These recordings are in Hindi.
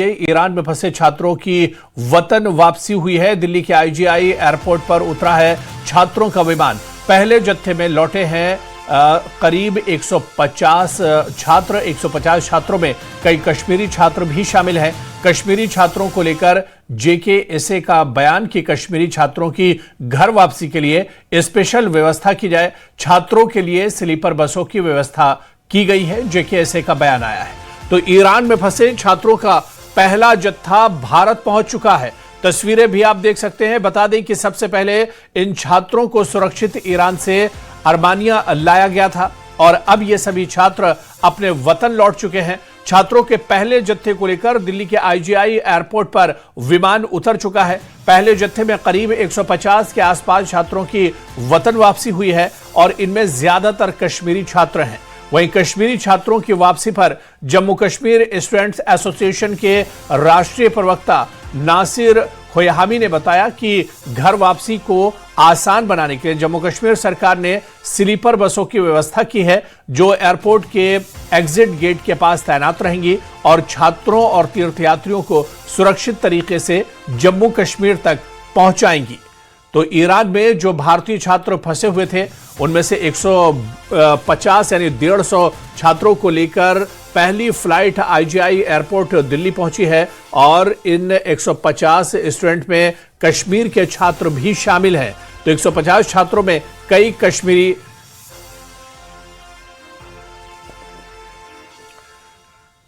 ईरान में फंसे छात्रों की वतन वापसी हुई है। दिल्ली के आईजीआई एयरपोर्ट पर उतरा है छात्रों का विमान। पहले जत्थे में लौटे हैं करीब 150 छात्र। 150 छात्रों में कई कश्मीरी छात्र भी शामिल हैं। कश्मीरी छात्रों को लेकर जेकेएसए का बयान कि कश्मीरी छात्रों की घर वापसी के लिए स्पेशल व्यवस्था की जाए। छात्रों के लिए स्लीपर बसों की व्यवस्था की गई है। जेकेएसए का बयान आया है। तो ईरान में फंसे छात्रों का पहला जत्था भारत पहुंच चुका है। तस्वीरें भी आप देख सकते हैं। बता दें कि सबसे पहले इन छात्रों को सुरक्षित ईरान से अर्मानिया लाया गया था और अब ये सभी छात्र अपने वतन लौट चुके हैं। छात्रों के पहले जत्थे को लेकर दिल्ली के आईजीआई एयरपोर्ट पर विमान उतर चुका है। पहले जत्थे में करीब 150 के आसपास छात्रों की वतन वापसी हुई है और इनमें ज्यादातर कश्मीरी छात्र हैं। वहीं कश्मीरी छात्रों की वापसी पर जम्मू कश्मीर स्टूडेंट्स एसोसिएशन के राष्ट्रीय प्रवक्ता नासिर खोयामी ने बताया कि घर वापसी को आसान बनाने के लिए जम्मू कश्मीर सरकार ने स्लीपर बसों की व्यवस्था की है, जो एयरपोर्ट के एग्जिट गेट के पास तैनात रहेंगी और छात्रों और तीर्थयात्रियों को सुरक्षित तरीके से जम्मू कश्मीर तक पहुंचाएंगी। तो ईरान में जो भारतीय छात्र फंसे हुए थे उनमें से 150 यानी 150 छात्रों को लेकर पहली फ्लाइट आईजीआई एयरपोर्ट दिल्ली पहुंची है और इन 150 स्टूडेंट में कश्मीर के छात्र भी शामिल हैं। तो 150 छात्रों में कई कश्मीरी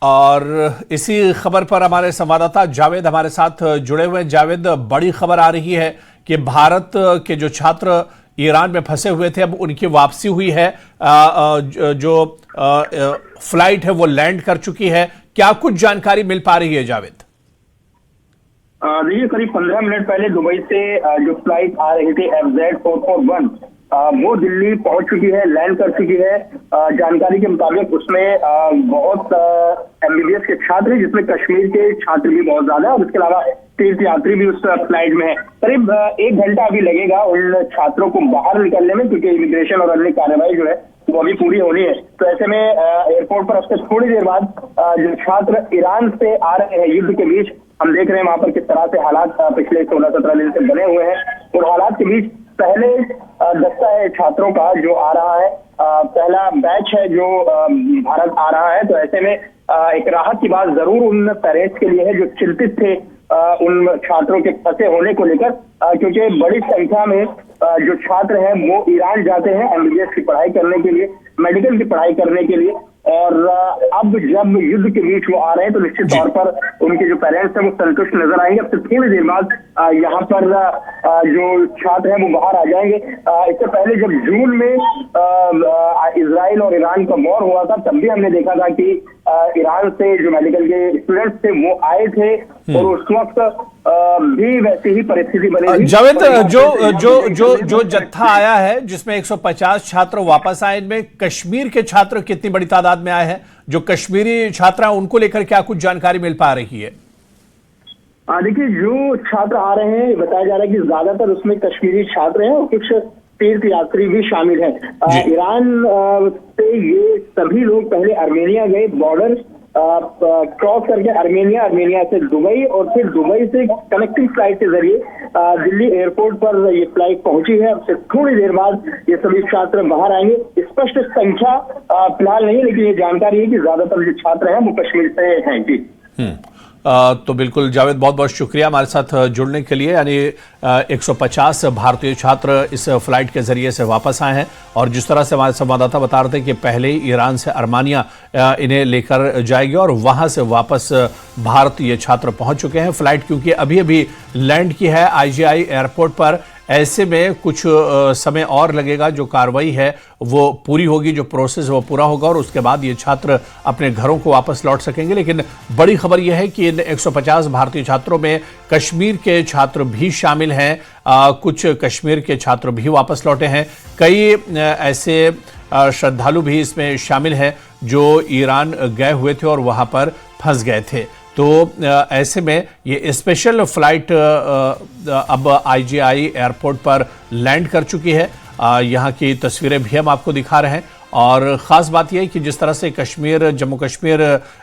और इसी खबर पर हमारे संवाददाता जावेद हमारे साथ जुड़े हुए हैं। जावेद, बड़ी खबर आ रही है कि भारत के जो छात्र ईरान में फंसे हुए थे अब उनकी वापसी हुई है। जो फ्लाइट है वो लैंड कर चुकी है। क्या कुछ जानकारी मिल पा रही है जावेद? देखिए, करीब 15 मिनट पहले दुबई से जो फ्लाइट आ रही थी FZ441 वो दिल्ली पहुंच चुकी है, लैंड कर चुकी है। जानकारी के मुताबिक उसमें बहुत एमबीबीएस के छात्र हैं, जिसमें कश्मीर के छात्र भी बहुत ज्यादा है और इसके अलावा तीर्थ यात्री भी उस फ्लाइट में है। करीब 1 घंटा अभी लगेगा उन छात्रों को बाहर निकलने में, क्योंकि इमिग्रेशन और अन्य कार्रवाई जो है वो अभी पूरी होनी है। तो ऐसे में एयरपोर्ट पर अब से थोड़ी देर बाद जो छात्र ईरान से आ रहे हैं युद्ध के बीच, हम देख रहे हैं वहां पर किस तरह से हालात पिछले 16-17 दिन से बने हुए हैं। और हालात के बीच पहले दस्ता है छात्रों का जो आ रहा है, पहला बैच है जो भारत आ रहा है। तो ऐसे में एक राहत की बात जरूर उन पेरेंट्स के लिए है जो चिंतित थे उन छात्रों के फंसे होने को लेकर, क्योंकि बड़ी संख्या में जो छात्र हैं वो ईरान जाते हैं एमबीबीएस की पढ़ाई करने के लिए, मेडिकल की पढ़ाई करने के लिए। और अब जब युद्ध के बीच वो आ रहे हैं तो निश्चित तौर पर उनके जो पेरेंट्स हैं वो संतुष्ट नजर आएंगे। अब से थोड़ी देर बाद यहाँ पर जो छात्र हैं वो बाहर आ जाएंगे। इससे पहले जब जून में इजराइल और ईरान का वॉर हुआ था तब भी हमने देखा था कि ईरान से जो मेडिकल के स्टूडेंट्स थे वो आए थे और उस वक्त भी वैसी ही परिस्थिति बनी। जावेद, जो जत्था आया है जिसमें 150 छात्र वापस आए, इनमें कश्मीर के छात्र कितनी बड़ी तादाद में आए हैं? जो कश्मीरी छात्र हैं उनको लेकर क्या कुछ जानकारी मिल पा रही है? देखिए, जो छात्र आ रहे हैं बताया जा रहा है कि ज्यादातर उसमें कश्मीरी छात्र हैं और कुछ तीर्थ यात्री भी शामिल हैं। ईरान से ये सभी लोग पहले आर्मेनिया गए, बॉर्डर क्रॉस करके आर्मेनिया से दुबई और फिर दुबई से कनेक्टिंग फ्लाइट के जरिए दिल्ली एयरपोर्ट पर ये फ्लाइट पहुंची है। अब से थोड़ी देर बाद ये सभी छात्र बाहर आएंगे। स्पष्ट संख्या फिलहाल नहीं, लेकिन ये जानकारी है कि ज्यादातर जो छात्र हैं वो कश्मीर से हैं। जी तो बिल्कुल जावेद, बहुत बहुत शुक्रिया हमारे साथ जुड़ने के लिए। यानी 150 भारतीय छात्र इस फ्लाइट के जरिए से वापस आए हैं और जिस तरह से हमारे संवाददाता बता रहे थे कि पहले ही ईरान से अर्मानिया इन्हें लेकर जाएगी और वहां से वापस भारत ये छात्र पहुंच चुके हैं। फ्लाइट क्योंकि अभी अभी लैंड की है आईजीआई एयरपोर्ट पर, ऐसे में कुछ समय और लगेगा। जो कार्रवाई है वो पूरी होगी, जो प्रोसेस वो पूरा होगा और उसके बाद ये छात्र अपने घरों को वापस लौट सकेंगे। लेकिन बड़ी खबर यह है कि इन 150 भारतीय छात्रों में कश्मीर के छात्र भी शामिल हैं। कुछ कश्मीर के छात्र भी वापस लौटे हैं। कई ऐसे श्रद्धालु भी इसमें शामिल हैं जो ईरान गए हुए थे और वहां पर फंस गए थे। तो ऐसे में ये स्पेशल फ्लाइट अब आईजीआई एयरपोर्ट पर लैंड कर चुकी है। यहाँ की तस्वीरें भी हम आपको दिखा रहे हैं और ख़ास बात यह है कि जिस तरह से जम्मू कश्मीर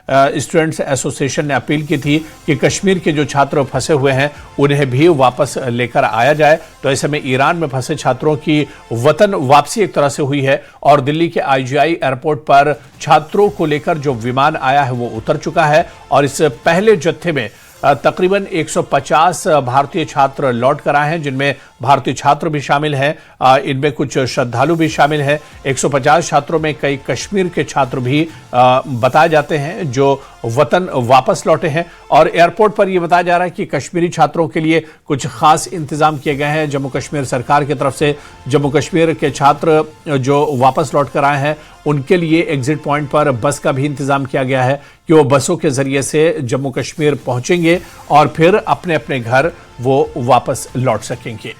स्टूडेंट्स एसोसिएशन ने अपील की थी कि कश्मीर के जो छात्र फंसे हुए हैं उन्हें भी वापस लेकर आया जाए, तो ऐसे में ईरान में फंसे छात्रों की वतन वापसी एक तरह से हुई है और दिल्ली के आईजीआई एयरपोर्ट पर छात्रों को लेकर जो विमान आया है वो उतर चुका है और इस पहले जत्थे में तकरीबन 150 भारतीय छात्र लौट कर आए हैं, जिनमें भारतीय छात्र भी शामिल हैं, इनमें कुछ श्रद्धालु भी शामिल हैं। 150 छात्रों में कई कश्मीर के छात्र भी बताए जाते हैं जो वतन वापस लौटे हैं और एयरपोर्ट पर यह बताया जा रहा है कि कश्मीरी छात्रों के लिए कुछ खास इंतजाम किए गए हैं जम्मू कश्मीर सरकार की तरफ से। जम्मू कश्मीर के छात्र जो वापस लौट कर आए हैं उनके लिए एग्जिट पॉइंट पर बस का भी इंतजाम किया गया है कि वो बसों के जरिए से जम्मू कश्मीर पहुंचेंगे और फिर अपने अपने घर वो वापस लौट सकेंगे।